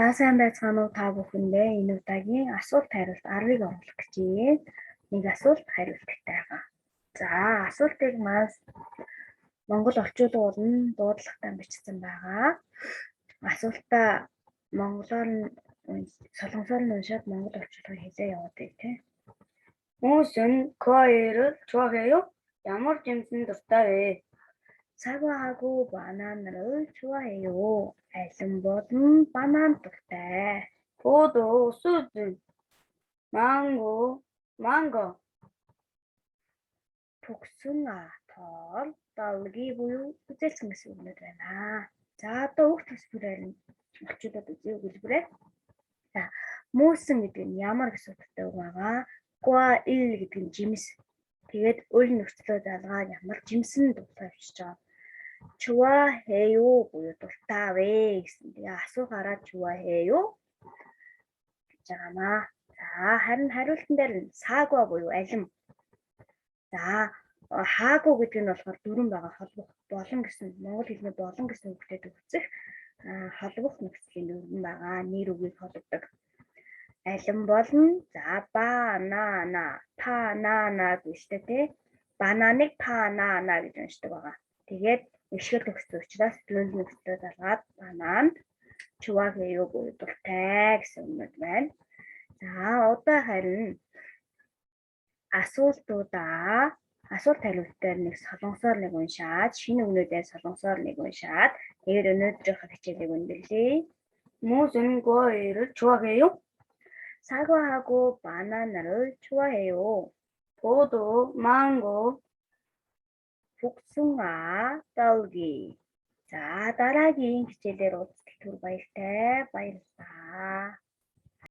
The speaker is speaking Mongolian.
Сайн байцгаана уу та бүхэндээ энэ удаагийн асуулт хариулт 10-ыг оруулах гэж байна. Нэг асуулт хариулттай байгаа. За асуултыг маш монгол орчуулгууд нь дуудлагатай бичсэн байгаа. Асуултаа монголоор нь солонгосоор нь уншаад монгол орчуулгыг хэлээ явуулъя тий. Мөсөн коёрол чуахэё ямар жимсэн дуртай вэ? 사과하고 바나나를 좋아해요. 알름보는 바나나 дуртай. 포도, 수준, 망고, 복숭아, 털, 딸기 буюу үзэлцэн гэсэн үгнүүд байна. За одоо уг төсвөрээр нь орчуулад үзье хэлбэрээ. За мөөсөн гэдэг нь ямар гэсэн утгатай үг байгаа. Гуа ил гэдэг нь жимс. Тэгээд үл нөхцөлөө залгаад ямар жимсэн дуртай бичиж байгаа. 좋아해요 буюу дуртай вэ гэсэн. Тэгээ асуухаараа 좋아해요 гэж байгаамаа. За харин хариултан дээр нь сагва буюу алим. За хаагүй гэдэг нь болохоор дөрвөн байгаа холбох болон гэсэн монгол хэлний болон гэсэн үгтэй төгсөх холбох нөхцөлийн дөрвөн байгаа нэр үгийг холбодог. Алим болно. За банана, панана гэжтэй тий. Бананыг панана гэж уншдаг байгаа. Тэгээд ишгэл төгссөн учраас дөрвөн нөхцөлөө залгаад банан чуахэё буюу дуртай гэсэн үг байна. За одоо харин асуулт хариултаар нэг солонгосоор нэг уншаад шинэ өгнүүдээ солонгосоор нэг уншаад тэгээд өнөөдрийнхөө хичээлийг өндөрлөе. 무슨 과일을 좋아해요? 사과하고 바나나를 좋아해요. 포도, 망고, 복숭아, 딸기. 자, дараагийн хичээлээр уулзах түр баяртай баярлалаа.